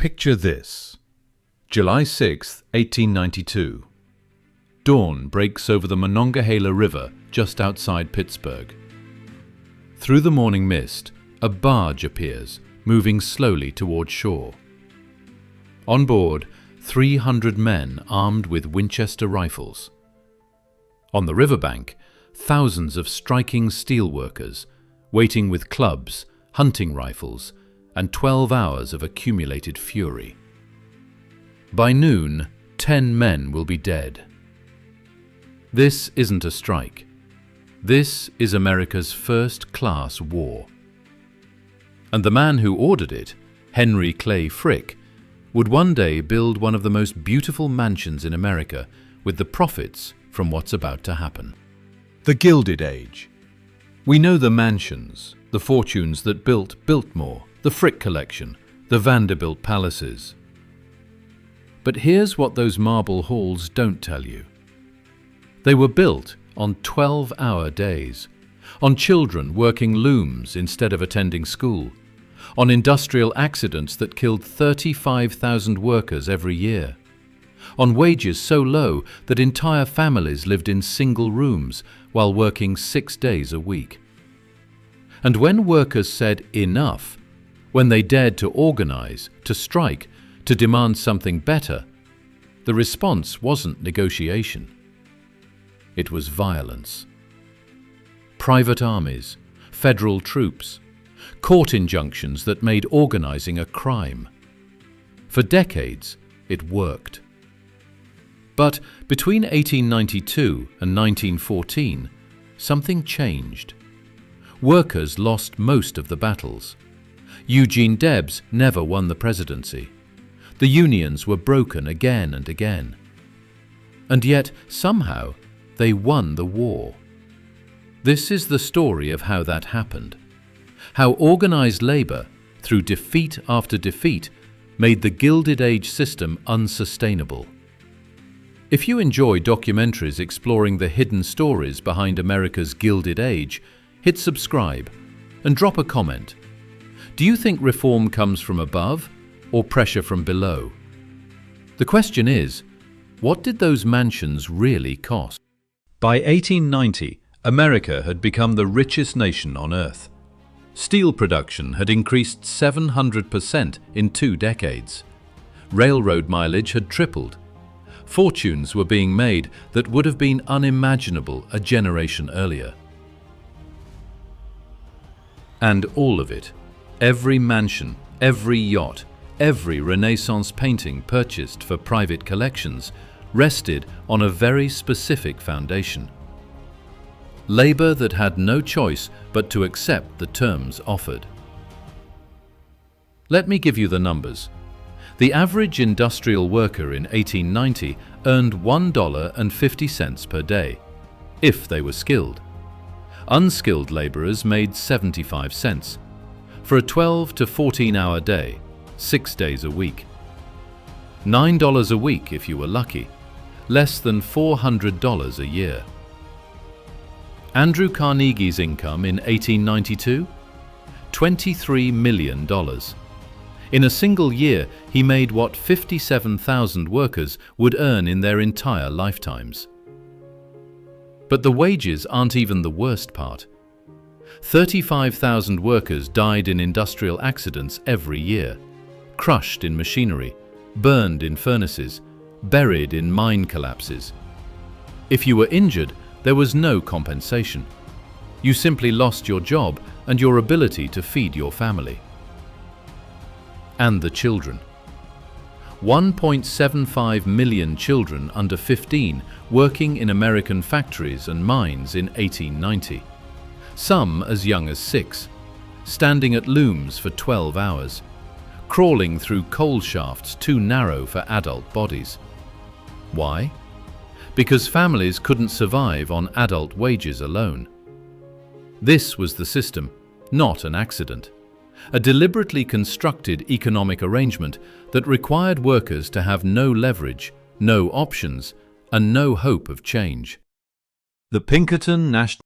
Picture this. July 6, 1892. Dawn breaks over the Monongahela River just outside Pittsburgh. Through the morning mist, a barge appears, moving slowly toward shore. On board, 300 men armed with Winchester rifles. On the riverbank, thousands of striking steelworkers, waiting with clubs, hunting rifles, and 12 hours of accumulated fury. By noon, 10 men will be dead. This isn't a strike. This is America's first-class war. And the man who ordered it, Henry Clay Frick, would one day build one of the most beautiful mansions in America with the profits from what's about to happen. The Gilded Age. We know the mansions, the fortunes that built Biltmore, the Frick collection, the Vanderbilt palaces. But here's what those marble halls don't tell you. They were built on 12-hour days, on children working looms instead of attending school, on industrial accidents that killed 35,000 workers every year, on wages so low that entire families lived in single rooms while working 6 days a week. And when workers said enough, when they dared to organize, to strike, to demand something better, the response wasn't negotiation. It was violence. Private armies, federal troops, court injunctions that made organizing a crime. For decades, it worked. But between 1892 and 1914, something changed. Workers lost most of the battles. Eugene Debs never won the presidency. The unions were broken again and again. And yet, somehow, they won the war. This is the story of how that happened. How organized labor, through defeat after defeat, made the Gilded Age system unsustainable. If you enjoy documentaries exploring the hidden stories behind America's Gilded Age, hit subscribe and drop a comment. Do you think reform comes from above or pressure from below? The question is, what did those mansions really cost? By 1890, America had become the richest nation on earth. Steel production had increased 700% in 2 decades. Railroad mileage had tripled. Fortunes were being made that would have been unimaginable a generation earlier. And all of it, every mansion, every yacht, every Renaissance painting purchased for private collections, rested on a very specific foundation. Labor that had no choice but to accept the terms offered. Let me give you the numbers. The average industrial worker in 1890 earned $1.50 per day, if they were skilled. Unskilled laborers made 75 cents, for a 12 to 14-hour day, 6 days a week. $9 a week if you were lucky, less than $400 a year. Andrew Carnegie's income in 1892? $23 million. In a single year, he made what 57,000 workers would earn in their entire lifetimes. But the wages aren't even the worst part. 35,000 workers died in industrial accidents every year, crushed in machinery, burned in furnaces, buried in mine collapses. If you were injured, there was no compensation. You simply lost your job and your ability to feed your family. And the children. 1.75 million children under 15 working in American factories and mines in 1890. Some as young as 6, standing at looms for 12 hours, crawling through coal shafts too narrow for adult bodies. Why? Because families couldn't survive on adult wages alone. This was the system, not an accident. A deliberately constructed economic arrangement that required workers to have no leverage, no options, and no hope of change. The Pinkerton National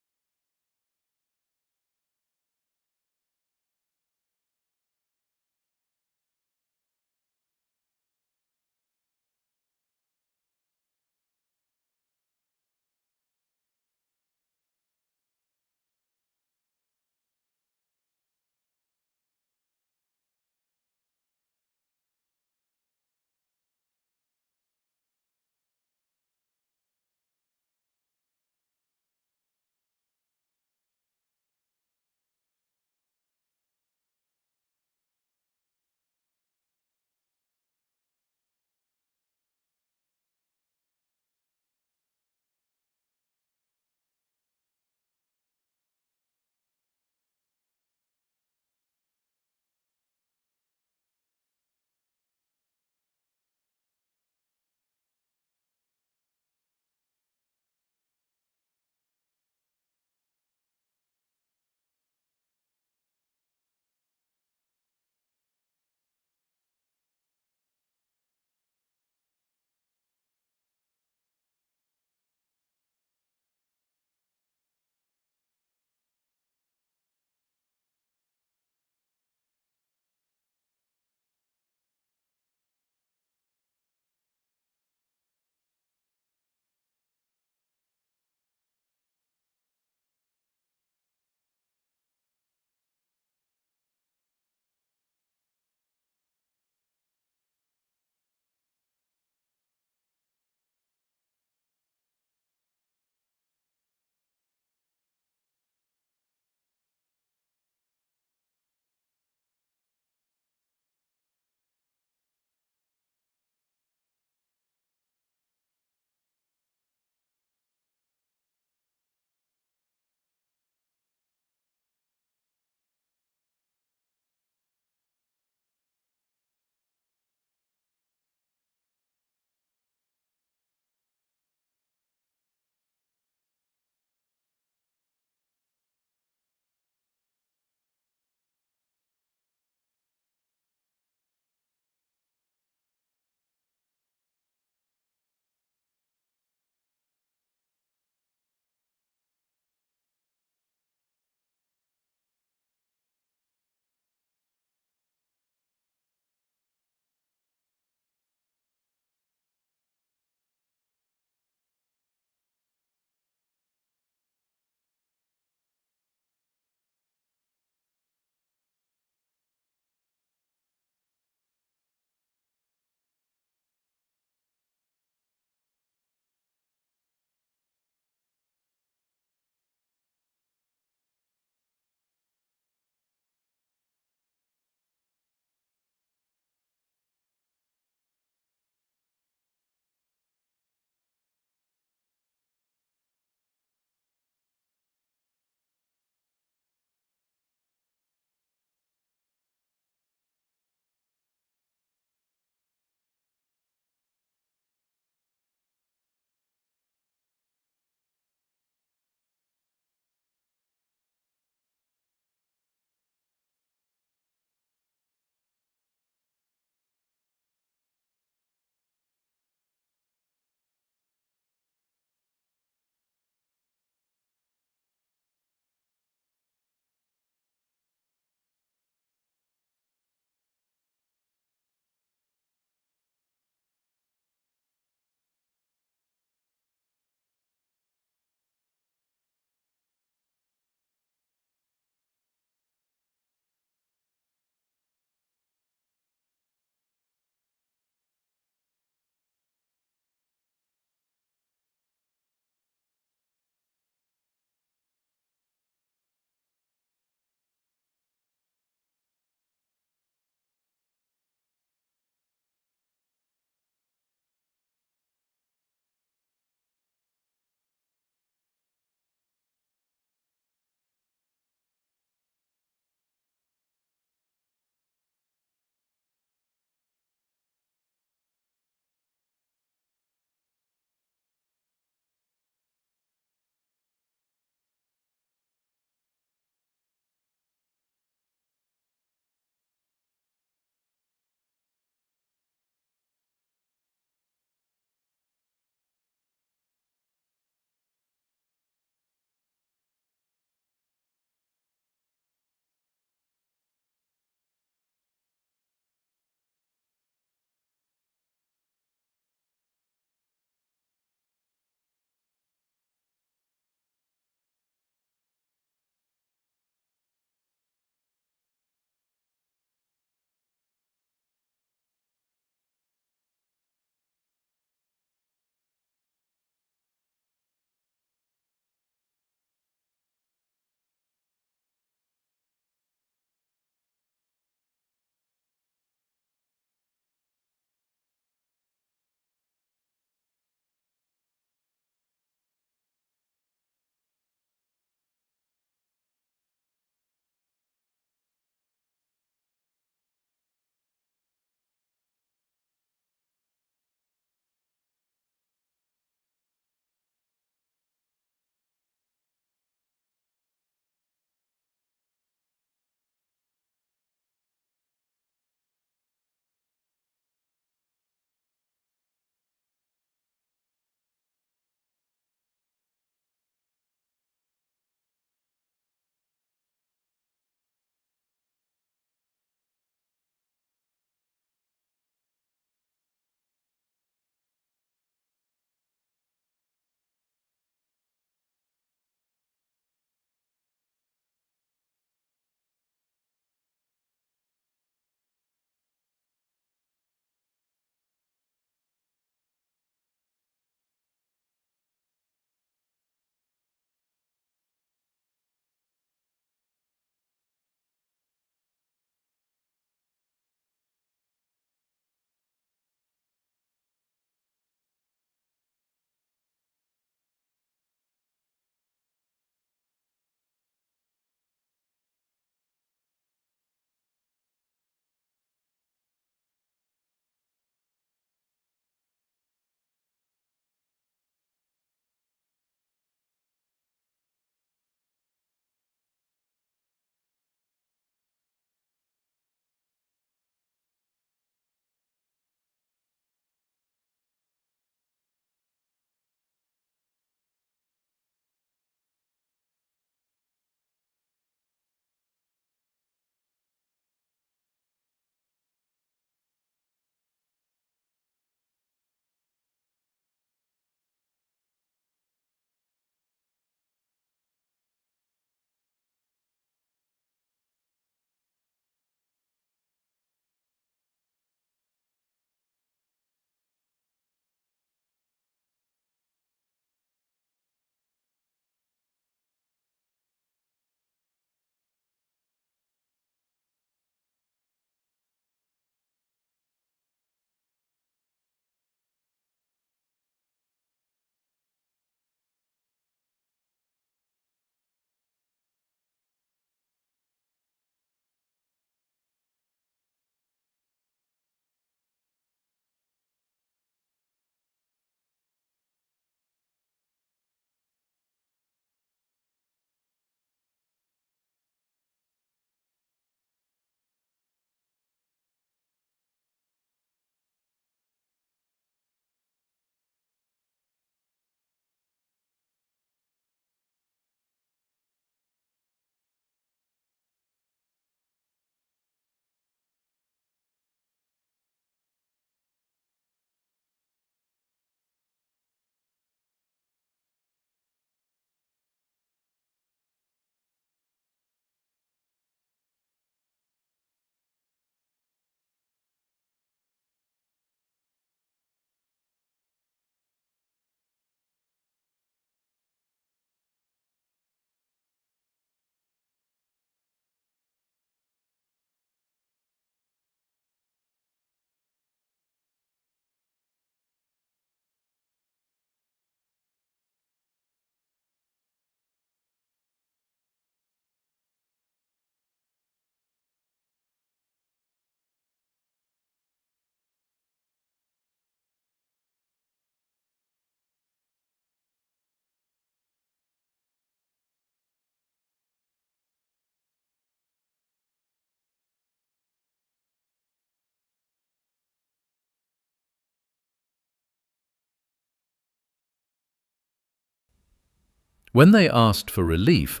When they asked for relief,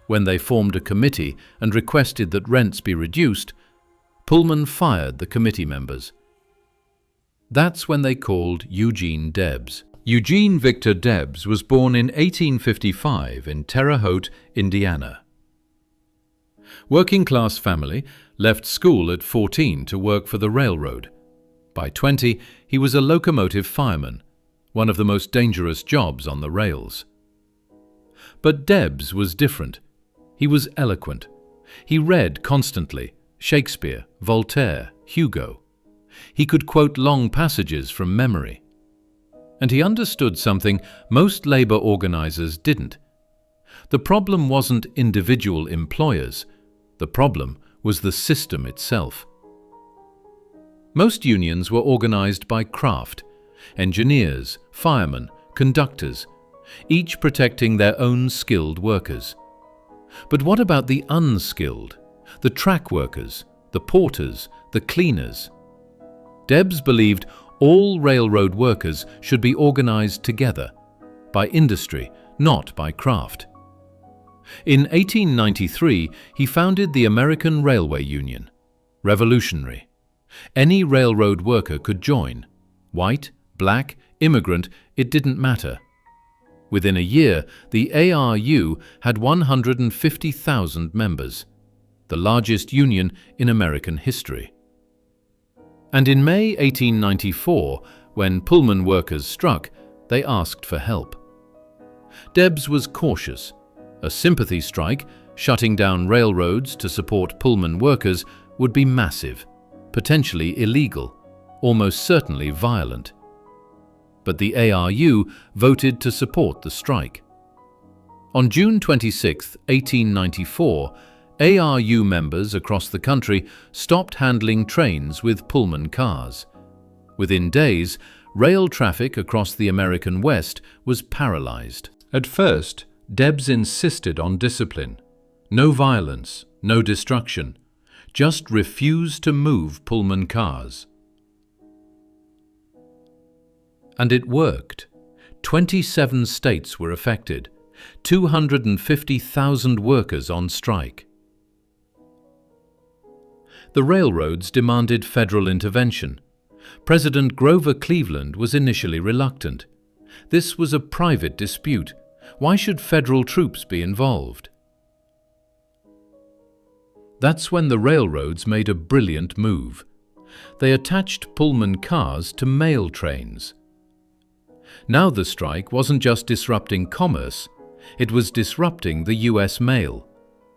when they formed a committee and requested that rents be reduced, Pullman fired the committee members. That's when they called Eugene Debs. Eugene Victor Debs was born in 1855 in Terre Haute, Indiana. Working-class family, left school at 14 to work for the railroad. By 20, he was a locomotive fireman, one of the most dangerous jobs on the rails. But Debs was different. He was eloquent. He read constantly Shakespeare, Voltaire, Hugo. He could quote long passages from memory. And he understood something most labor organizers didn't. The problem wasn't individual employers. The problem was the system itself. Most unions were organized by craft, engineers, firemen, conductors, each protecting their own skilled workers. But what about the unskilled, the track workers, the porters, the cleaners? Debs believed all railroad workers should be organized together, by industry, not by craft. In 1893, he founded the American Railway Union. Revolutionary. Any railroad worker could join. White, black, immigrant, it didn't matter. Within a year, the ARU had 150,000 members, the largest union in American history. And in May 1894, when Pullman workers struck, they asked for help. Debs was cautious. A sympathy strike, shutting down railroads to support Pullman workers, would be massive, potentially illegal, almost certainly violent. But the ARU voted to support the strike. On June 26, 1894, ARU members across the country stopped handling trains with Pullman cars. Within days, rail traffic across the American West was paralyzed. At first, Debs insisted on discipline. No violence, no destruction. Just refuse to move Pullman cars. And it worked. 27 states were affected. 250,000 workers on strike. The railroads demanded federal intervention. President Grover Cleveland was initially reluctant. This was a private dispute. Why should federal troops be involved? That's when the railroads made a brilliant move. They attached Pullman cars to mail trains. Now the strike wasn't just disrupting commerce, it was disrupting the U.S. mail,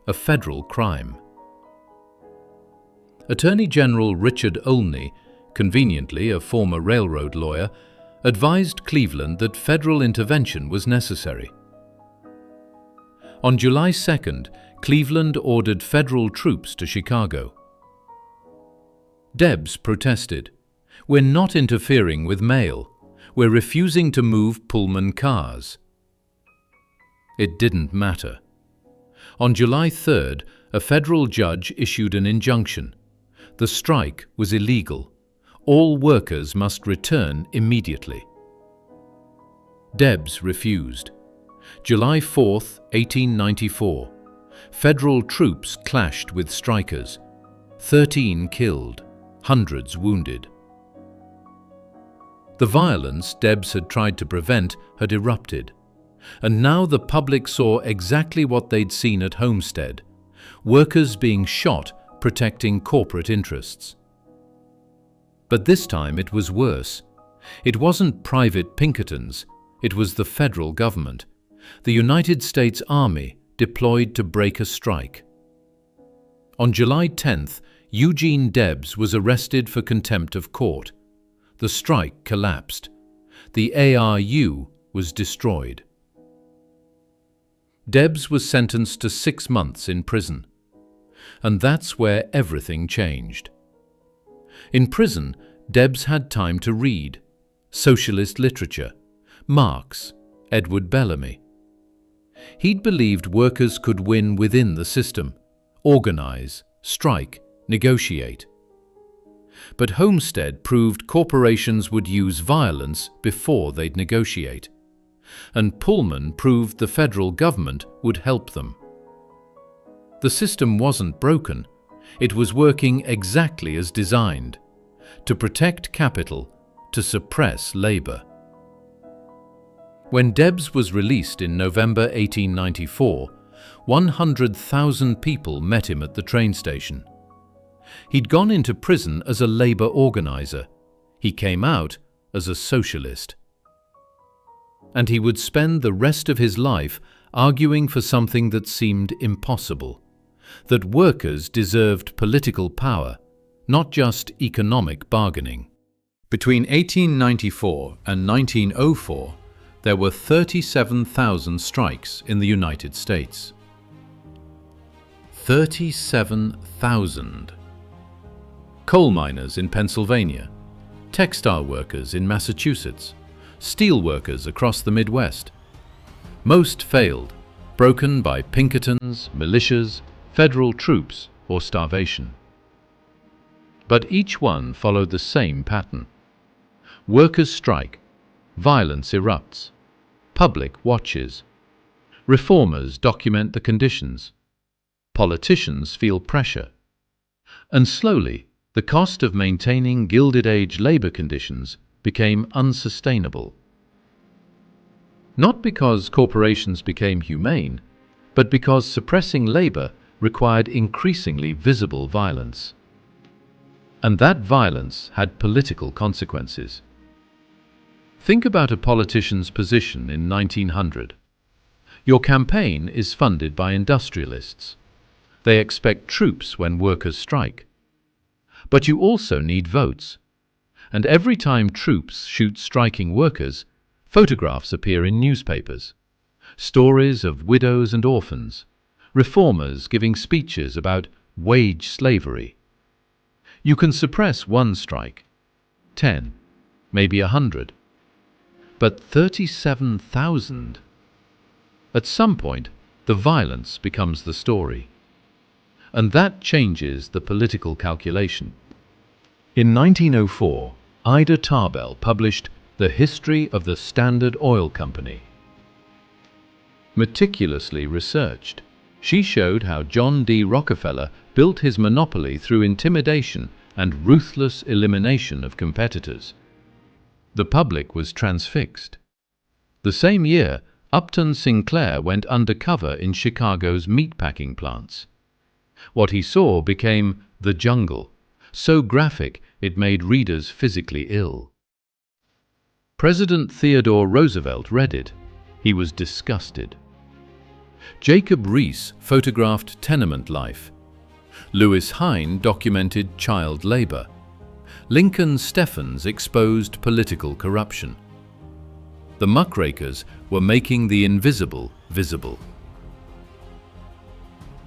a federal crime. Attorney General Richard Olney, conveniently a former railroad lawyer, advised Cleveland that federal intervention was necessary. On July 2nd, Cleveland ordered federal troops to Chicago. Debs protested. "We're not interfering with mail. We're refusing to move Pullman cars." It didn't matter. On July 3rd, a federal judge issued an injunction. The strike was illegal. All workers must return immediately. Debs refused. July 4, 1894. Federal troops clashed with strikers. 13 killed, hundreds wounded. The violence Debs had tried to prevent had erupted. And now the public saw exactly what they'd seen at Homestead. Workers being shot protecting corporate interests. But this time it was worse. It wasn't private Pinkertons, it was the federal government, the United States Army deployed to break a strike. On July 10th, Eugene Debs was arrested for contempt of court. The strike collapsed. The ARU was destroyed. Debs was sentenced to 6 months in prison. And that's where everything changed. In prison, Debs had time to read socialist literature, Marx, Edward Bellamy. He'd believed workers could win within the system, organize, strike, negotiate. But Homestead proved corporations would use violence before they'd negotiate. and Pullman proved the federal government would help them. The system wasn't broken. It was working exactly as designed, to protect capital, to suppress labor. When Debs was released in November 1894, 100,000 people met him at the train station. He'd gone into prison as a labor organizer. He came out as a socialist. And he would spend the rest of his life arguing for something that seemed impossible, that workers deserved political power, not just economic bargaining. Between 1894 and 1904, there were 37,000 strikes in the United States. 37,000. Coal miners in Pennsylvania, textile workers in Massachusetts, steel workers across the Midwest. Most failed, broken by Pinkertons, militias, federal troops, or starvation. But each one followed the same pattern. Workers strike, violence erupts, public watches. Reformers document the conditions. Politicians feel pressure. And slowly, the cost of maintaining Gilded Age labor conditions became unsustainable. Not because corporations became humane, but because suppressing labor required increasingly visible violence. And that violence had political consequences. Think about a politician's position in 1900. Your campaign is funded by industrialists. They expect troops when workers strike. But you also need votes. And every time troops shoot striking workers, photographs appear in newspapers. Stories of widows and orphans, reformers giving speeches about wage slavery. You can suppress one strike, 10, maybe 100. But 37,000? At some point, the violence becomes the story. And that changes the political calculation. In 1904, Ida Tarbell published The History of the Standard Oil Company. Meticulously researched, she showed how John D. Rockefeller built his monopoly through intimidation and ruthless elimination of competitors. The public was transfixed. The same year, Upton Sinclair went undercover in Chicago's meatpacking plants. What he saw became The Jungle, so graphic it made readers physically ill. President Theodore Roosevelt read it. He was disgusted. Jacob Riis photographed tenement life. Lewis Hine documented child labor. Lincoln Steffens exposed political corruption. The muckrakers were making the invisible visible.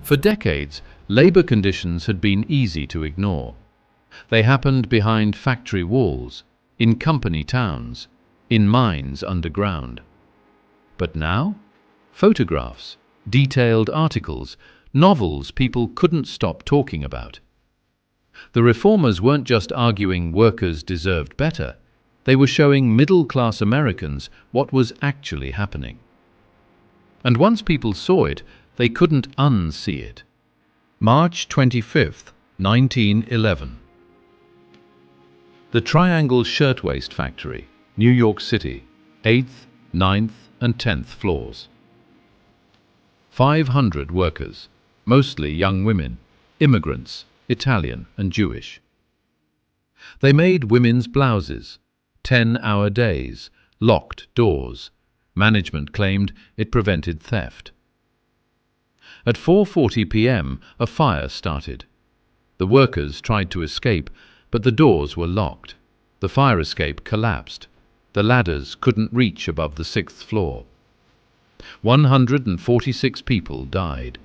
For decades, labor conditions had been easy to ignore. They happened behind factory walls, in company towns, in mines underground. But now? Photographs, detailed articles, novels people couldn't stop talking about. The reformers weren't just arguing workers deserved better. They were showing middle-class Americans what was actually happening. And once people saw it, they couldn't unsee it. March 25, 1911. The Triangle Shirtwaist Factory, New York City, 8th, 9th, and 10th floors. 500 workers, mostly young women, immigrants, Italian and Jewish. They made women's blouses, 10-hour days, locked doors. Management claimed it prevented theft. At 4:40 p.m., a fire started. The workers tried to escape, but the doors were locked. The fire escape collapsed. The ladders couldn't reach above the 6th floor. 146 people died.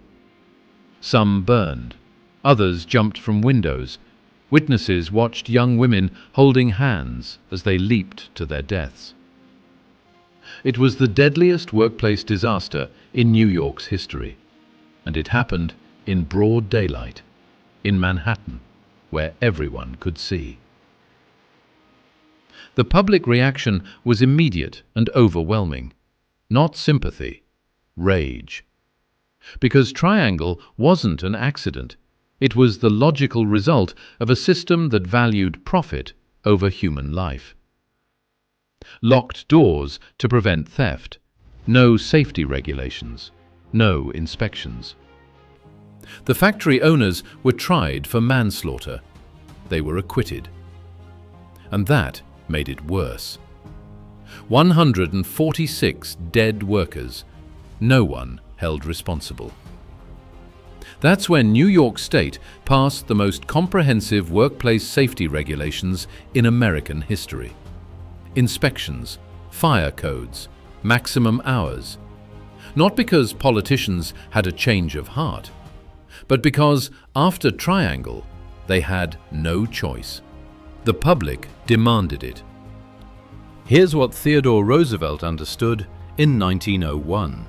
Some burned. Others jumped from windows. Witnesses watched young women holding hands as they leaped to their deaths. It was the deadliest workplace disaster in New York's history. And it happened in broad daylight, in Manhattan, where everyone could see. The public reaction was immediate and overwhelming. Not sympathy, rage. Because Triangle wasn't an accident. It was the logical result of a system that valued profit over human life. Locked doors to prevent theft. No safety regulations. No inspections. The factory owners were tried for manslaughter. They were acquitted. And that made it worse. 146 dead workers. No one held responsible. That's when New York State passed the most comprehensive workplace safety regulations in American history. Inspections, fire codes, maximum hours. Not because politicians had a change of heart, but because after Triangle, they had no choice. The public demanded it. Here's what Theodore Roosevelt understood in 1901.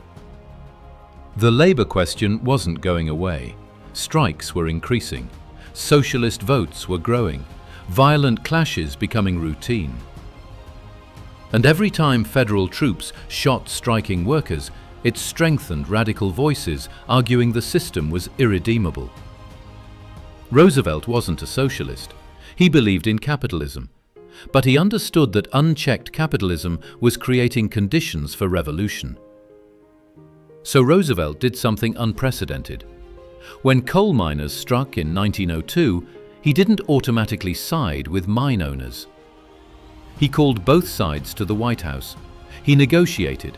The labor question wasn't going away. Strikes were increasing. Socialist votes were growing. Violent clashes becoming routine. And every time federal troops shot striking workers, it strengthened radical voices arguing the system was irredeemable. Roosevelt wasn't a socialist. He believed in capitalism. But he understood that unchecked capitalism was creating conditions for revolution. So Roosevelt did something unprecedented. When coal miners struck in 1902, he didn't automatically side with mine owners. He called both sides to the White House. He negotiated,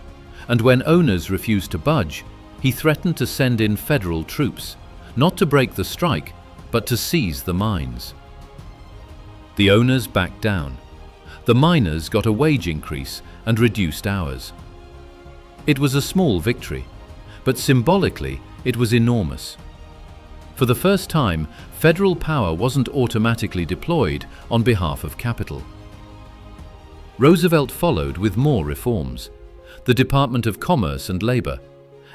and when owners refused to budge, he threatened to send in federal troops, not to break the strike, but to seize the mines. The owners backed down. The miners got a wage increase and reduced hours. It was a small victory, but symbolically it was enormous. For the first time, federal power wasn't automatically deployed on behalf of capital. Roosevelt followed with more reforms: the Department of Commerce and Labor,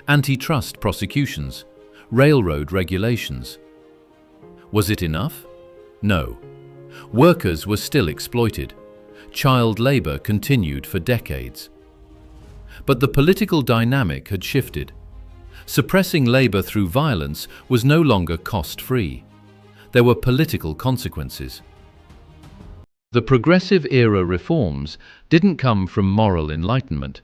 antitrust prosecutions, railroad regulations. Was it enough? No. Workers were still exploited. Child labor continued for decades. But the political dynamic had shifted. Suppressing labor through violence was no longer cost-free. There were political consequences. The progressive era reforms didn't come from moral enlightenment.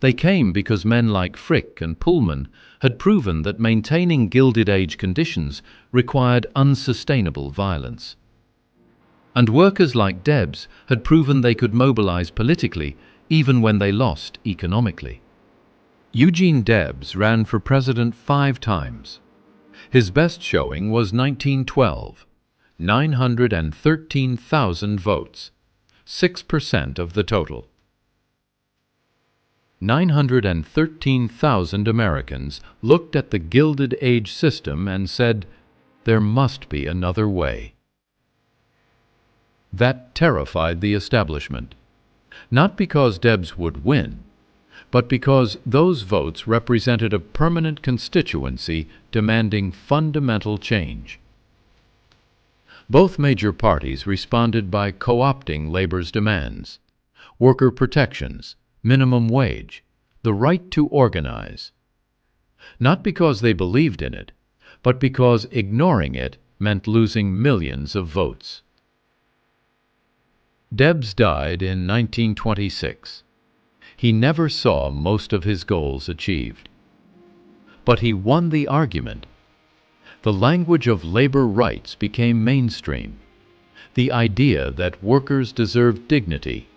They came because men like Frick and Pullman had proven that maintaining Gilded Age conditions required unsustainable violence. And workers like Debs had proven they could mobilize politically even when they lost economically. Eugene Debs ran for president 5 times. His best showing was 1912, 913,000 votes, 6% of the total. 913,000 Americans looked at the Gilded Age system and said, "There must be another way." That terrified the establishment, not because Debs would win, but because those votes represented a permanent constituency demanding fundamental change. Both major parties responded by co-opting labor's demands: worker protections, minimum wage, the right to organize. Not because they believed in it, but because ignoring it meant losing millions of votes. Debs died in 1926. He never saw most of his goals achieved. But he won the argument. The language of labor rights became mainstream. The idea that workers deserved dignity,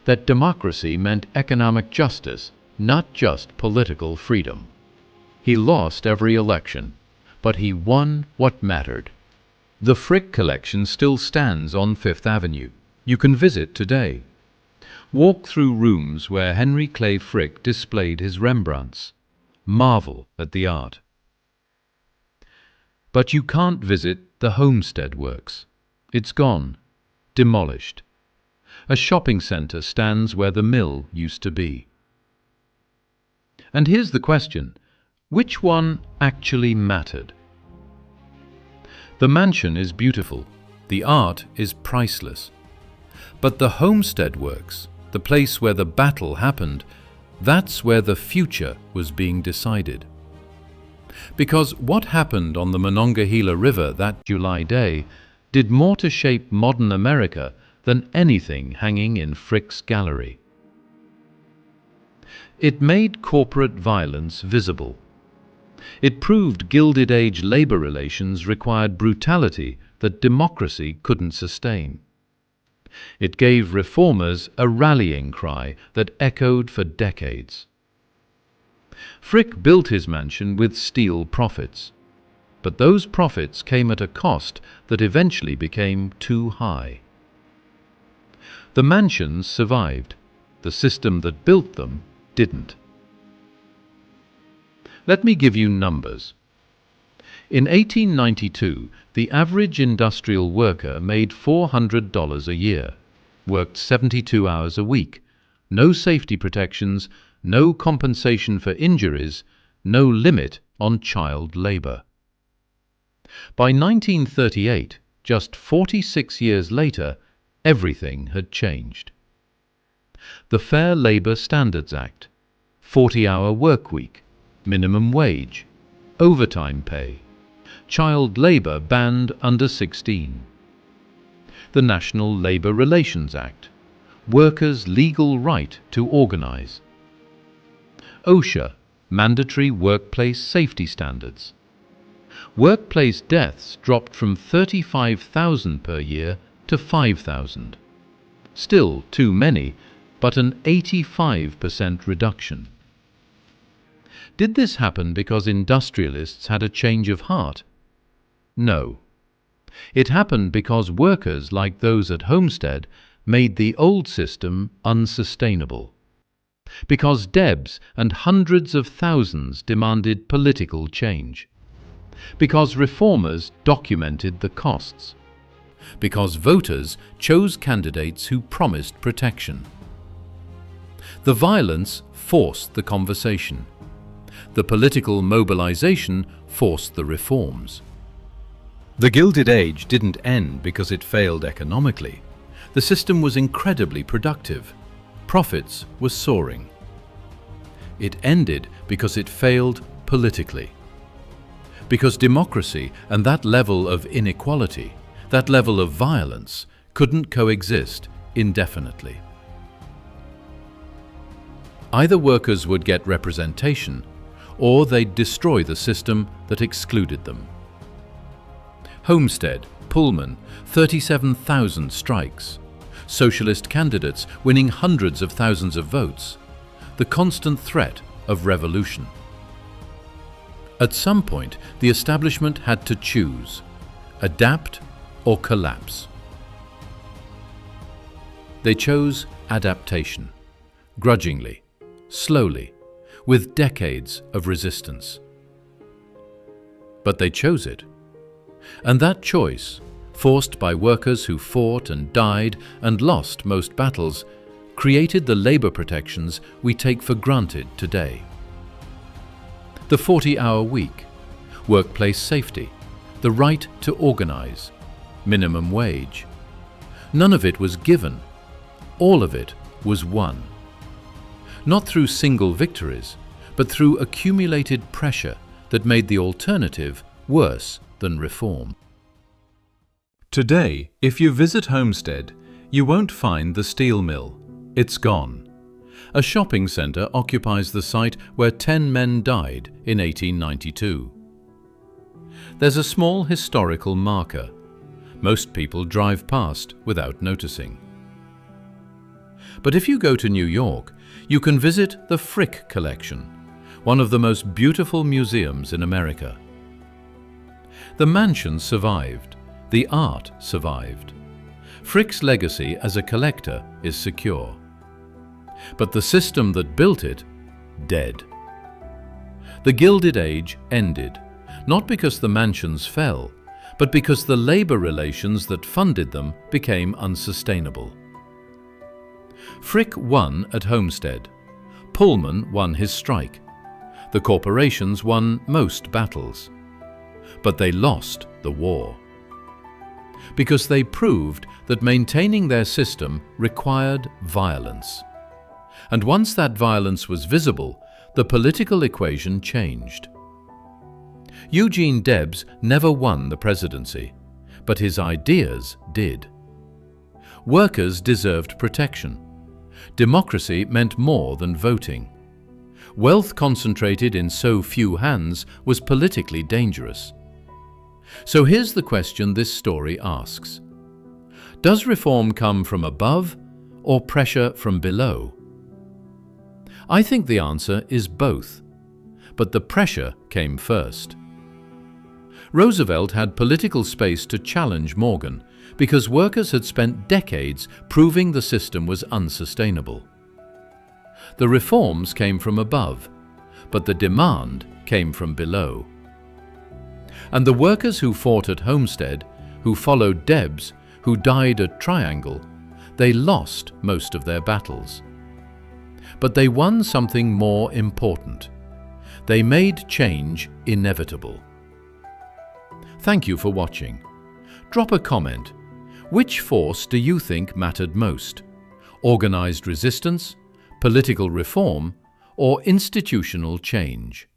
that democracy meant economic justice, not just political freedom. He lost every election, but he won what mattered. The Frick collection still stands on Fifth Avenue. You can visit today. Walk through rooms where Henry Clay Frick displayed his Rembrandts. Marvel at the art. But you can't visit the Homestead Works. It's gone, demolished. A shopping center stands where the mill used to be. And here's the question: which one actually mattered? The mansion is beautiful. The art is priceless. But the Homestead Works, the place where the battle happened, That's where the future was being decided. Because what happened on the Monongahela River that July day did more to shape modern America than anything hanging in Frick's gallery. It made corporate violence visible. It proved Gilded Age labor relations required brutality that democracy couldn't sustain. It gave reformers a rallying cry that echoed for decades. Frick built his mansion with steel profits, but those profits came at a cost that eventually became too high. The mansions survived. The system that built them didn't. Let me give you numbers. In 1892, the average industrial worker made $400 a year, worked 72 hours a week, no safety protections, no compensation for injuries, no limit on child labor. By 1938, just 46 years later, everything had changed. The Fair Labor Standards Act, 40-hour work week, minimum wage, overtime pay, child labor banned under 16. The National Labor Relations Act, workers' legal right to organize. OSHA, mandatory workplace safety standards. Workplace deaths dropped from 35,000 per year to 5,000. Still too many, but an 85% reduction. Did this happen because industrialists had a change of heart? No. It happened because workers like those at Homestead made the old system unsustainable. Because Debs and hundreds of thousands demanded political change. Because reformers documented the costs. Because voters chose candidates who promised protection. The violence forced the conversation. The political mobilization forced the reforms. The Gilded Age didn't end because it failed economically. The system was incredibly productive. Profits were soaring. It ended because it failed politically. Because democracy and that level of inequality, that level of violence, couldn't coexist indefinitely. Either workers would get representation, or they'd destroy the system that excluded them. Homestead, Pullman, 37,000 strikes. Socialist candidates winning hundreds of thousands of votes. The constant threat of revolution. At some point, the establishment had to choose: adapt or collapse. They chose adaptation, grudgingly, slowly, with decades of resistance. But they chose it. And that choice, forced by workers who fought and died and lost most battles, created the labor protections we take for granted today. The 40-hour week, workplace safety, the right to organize, minimum wage. None of it was given. All of it was won. Not through single victories, but through accumulated pressure that made the alternative worse than reform. Today, if you visit Homestead, you won't find the steel mill. It's gone. A shopping center occupies the site where 10 men died in 1892. There's a small historical marker. Most people drive past without noticing. But if you go to New York, you can visit the Frick Collection, one of the most beautiful museums in America. The mansion survived. The art survived. Frick's legacy as a collector is secure. But the system that built it, dead. The Gilded Age ended, not because the mansions fell, but because the labor relations that funded them became unsustainable. Frick won at Homestead. Pullman won his strike. The corporations won most battles. But they lost the war. Because they proved that maintaining their system required violence. And once that violence was visible, the political equation changed. Eugene Debs never won the presidency, but his ideas did. Workers deserved protection. Democracy meant more than voting. Wealth concentrated in so few hands was politically dangerous. So here's the question this story asks. Does reform come from above or pressure from below? I think the answer is both, but the pressure came first. Roosevelt had political space to challenge Morgan because workers had spent decades proving the system was unsustainable. The reforms came from above, but the demand came from below. And the workers who fought at Homestead, who followed Debs, who died at Triangle, they lost most of their battles. But they won something more important. They made change inevitable. Thank you for watching. Drop a comment. Which force do you think mattered most? Organized resistance, political reform, or institutional change?